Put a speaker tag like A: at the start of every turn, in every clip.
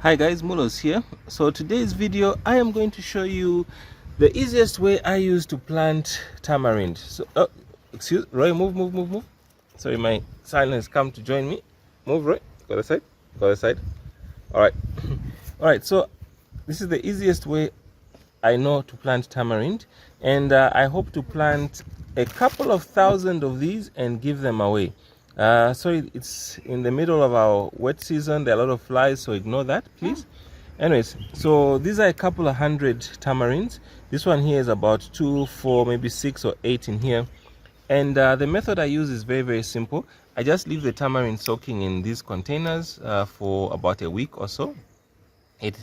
A: Hi guys, Mulos here. So today's video I am going to show you the easiest way I use to plant tamarind. So excuse Roy, move. Sorry, my son has come to join me. Move, Roy. Go aside. Alright. Alright, so this is the easiest way I know to plant tamarind, and I hope to plant a couple of thousand of these and give them away. Sorry, it's in the middle of our wet season. There are a lot of flies, so ignore that, please. Anyways, so these are a couple of hundred tamarinds. This one here is about 2, 4, maybe 6 or 8 in here. And the method I use is very simple. I just leave the tamarind soaking in these containers for about a week or so. It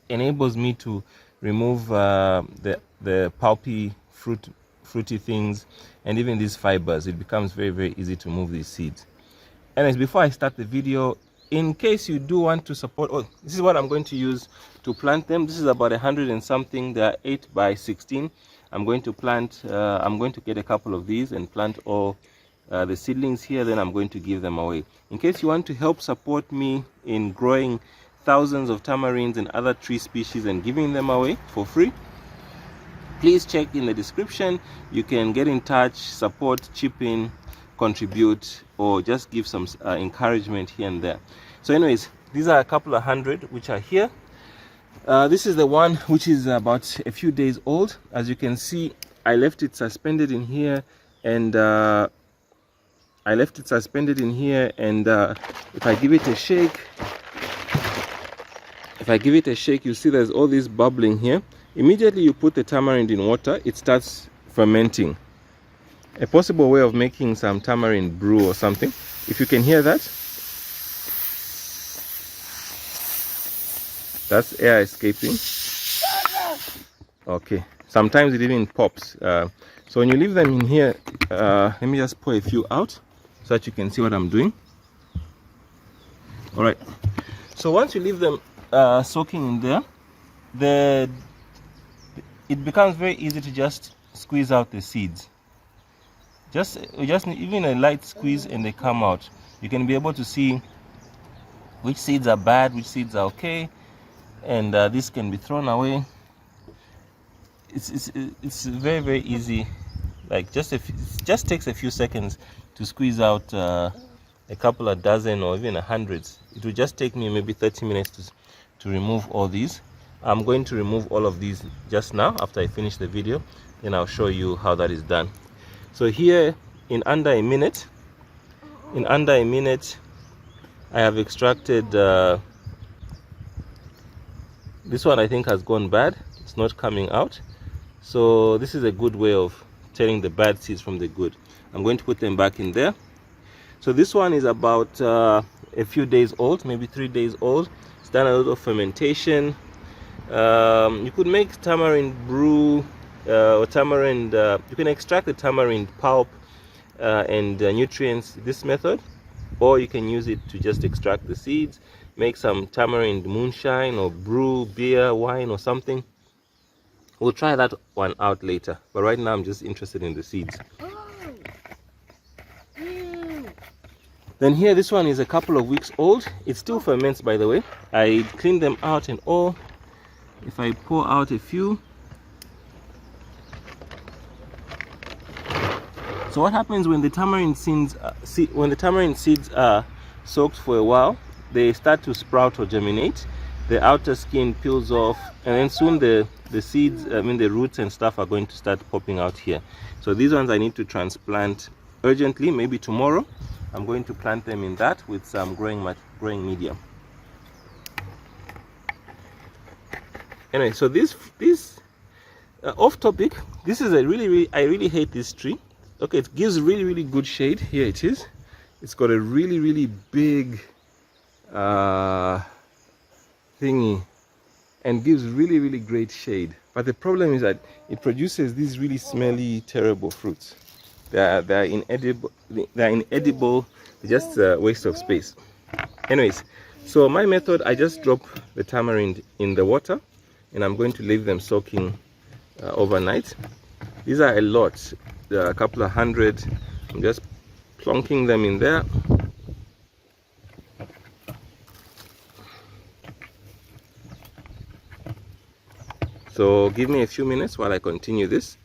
A: enables me to remove the pulpy fruity things and even these fibers. It becomes very easy to move these seeds. Anyways, before I start the video, in case you do want to support, this is what I'm going to use to plant them. This is about 100 and something. They are 8 by 16. I'm going to plant, I'm going to get a couple of these and plant all the seedlings here, then I'm going to give them away. In case you want to help support me in growing thousands of tamarinds and other tree species and giving them away for free, please check in the description. You can get in touch, support, chip in, contribute, or just give some encouragement here and there. So anyways, these are a couple of hundred which are here. This is the one which is about a few days old. As you can see, I left it suspended in here, and if I give it a shake, you see there's all this bubbling here. Immediately you put the tamarind in water, it starts fermenting. A possible way of making some tamarind brew or something, if you can hear that, that's air escaping. Okay, sometimes it even pops. So when you leave them in here, let me just pour a few out so that you can see what I'm doing. All right, so once you leave them soaking in there, it becomes very easy to just squeeze out the seeds. Just even a light squeeze and they come out. You can be able to see which seeds are bad, which seeds are okay, and this can be thrown away. It's very easy. Like it just takes a few seconds to squeeze out a couple of dozen or even hundreds. It will just take me maybe 30 minutes to remove all these. I'm going to remove all of these just now after I finish the video, then I'll show you how that is done. So here in under a minute, I have extracted this one. I think has gone bad, it's not coming out. So this is a good way of telling the bad seeds from the good. I'm going to put them back in there. So this one is about a few days old, maybe 3 days old. It's done a lot of fermentation. You could make tamarind brew or tamarind, you can extract the tamarind pulp and nutrients this method, or you can use it to just extract the seeds, make some tamarind moonshine or brew beer, wine or something. We'll try that one out later, but right now I'm just interested in the seeds. Then here, this one is a couple of weeks old. It still ferments, by the way. I cleaned them out and all. If I pour out a few. So what happens when the tamarind seeds are soaked for a while, they start to sprout or germinate. The outer skin peels off, and then soon the seeds, the roots and stuff are going to start popping out here. So these ones I need to transplant urgently, maybe tomorrow. I'm going to plant them in that with some growing medium. Anyway, so this off topic, this is I really hate this tree. Okay, it gives really good shade. Here it is. It's got a really big thingy and gives really great shade. But the problem is that it produces these really smelly, terrible fruits. They're inedible. They're just a waste of space. Anyways, so my method, I just drop the tamarind in the water, and I'm going to leave them soaking overnight. These are a lot, a couple of hundred. I'm just plonking them in there. So give me a few minutes while I continue this.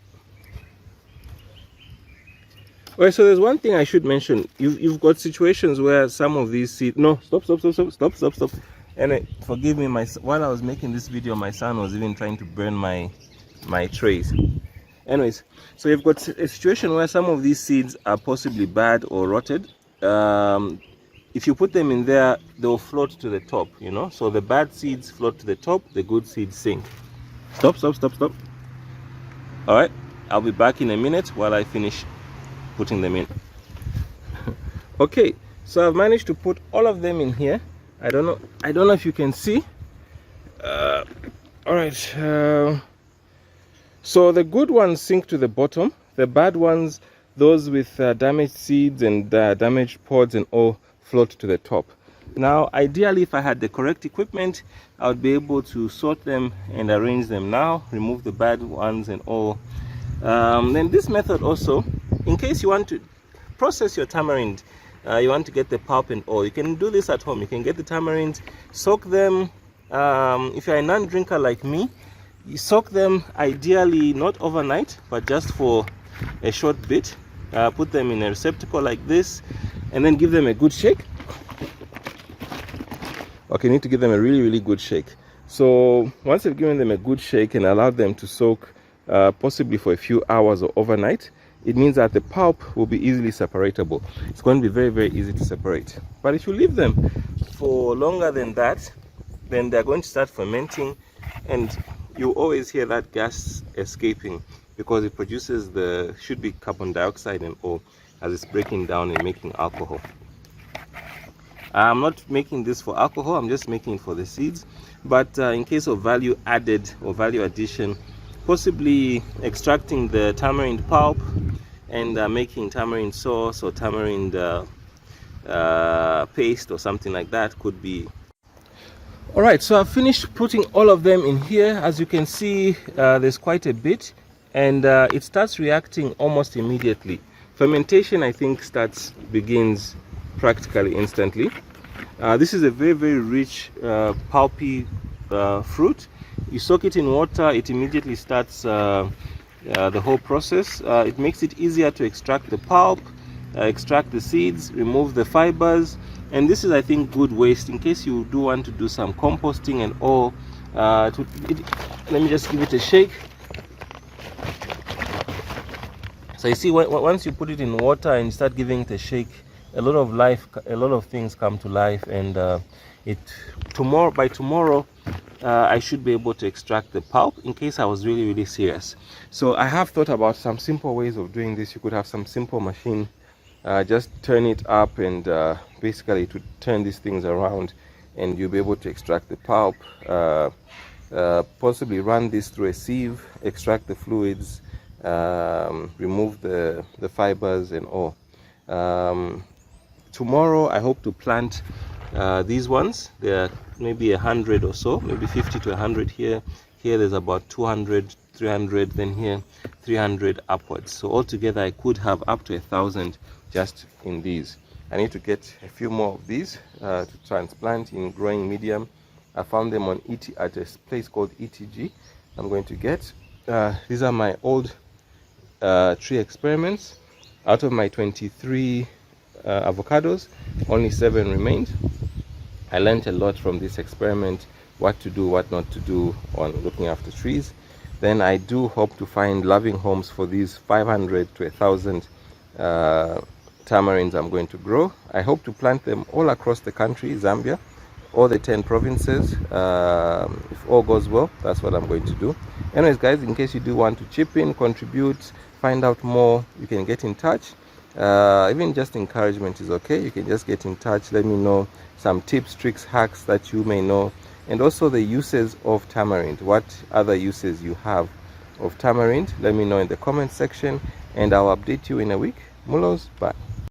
A: Alright, so there's one thing I should mention. You've got situations where some of these seeds... No, stop. And forgive me, while I was making this video, my son was even trying to burn my trays. Anyways, so you've got a situation where some of these seeds are possibly bad or rotted. If you put them in there, they'll float to the top, you know. So the bad seeds float to the top, the good seeds sink. Stop. All right, I'll be back in a minute while I finish putting them in. Okay, so I've managed to put all of them in here. I don't know if you can see. All right, so the good ones sink to the bottom. The bad ones, those with damaged seeds and damaged pods and all, float to the top. Now, ideally, if I had the correct equipment, I would be able to sort them and arrange them now, remove the bad ones and all. Then this method also, in case you want to process your tamarind, you want to get the pulp and all, you can do this at home. You can get the tamarind, soak them. If you're a non-drinker like me, you soak them ideally not overnight, but just for a short bit. Put them in a receptacle like this, and then give them a good shake. Okay, you need to give them a really good shake. So once you've given them a good shake and allowed them to soak possibly for a few hours or overnight, it means that the pulp will be easily separatable. It's going to be very easy to separate. But if you leave them for longer than that, then they're going to start fermenting, and you always hear that gas escaping because it produces should be carbon dioxide and all as it's breaking down and making alcohol. I'm not making this for alcohol, I'm just making it for the seeds. But in case of value added or value addition, possibly extracting the tamarind pulp and making tamarind sauce or tamarind paste or something like that could be. All right, so I've finished putting all of them in here. As you can see, there's quite a bit, and it starts reacting almost immediately. Fermentation, I think, begins practically instantly. This is a very rich pulpy fruit. You soak it in water, it immediately starts the whole process. It makes it easier to extract the pulp, extract the seeds, remove the fibers, and this is, I think, good waste in case you do want to do some composting and all. Let me just give it a shake. So you see, once you put it in water and you start giving it a shake, a lot of things come to life, and by tomorrow I should be able to extract the pulp in case I was really serious. So I have thought about some simple ways of doing this. You could have some simple machine, just turn it up, and basically to turn these things around, and you'll be able to extract the pulp. Possibly run this through a sieve, extract the fluids, remove the fibers and all. Tomorrow I hope to plant these ones. There are maybe 100 or so, maybe 50 to 100 here. Here there's about 200, 300, then here 300 upwards. So altogether I could have up to 1,000 just in these. I need to get a few more of these to transplant in growing medium. I found them on at a place called ETG. I'm going to get these are my old tree experiments. Out of my 23 avocados, only 7 remained. I learned a lot from this experiment, what to do, what not to do on looking after trees. Then I do hope to find loving homes for these 500 to 1,000 tamarinds I'm going to grow. I hope to plant them all across the country, Zambia, all the 10 provinces. If all goes well, that's what I'm going to do. Anyways, guys, in case you do want to chip in, contribute, find out more, you can get in touch. Even just encouragement is okay. You can just get in touch, let me know some tips, tricks, hacks that you may know, and also the uses of tamarind. What other uses you have of tamarind, let me know in the comment section, and I'll update you in a week. Mulos, bye.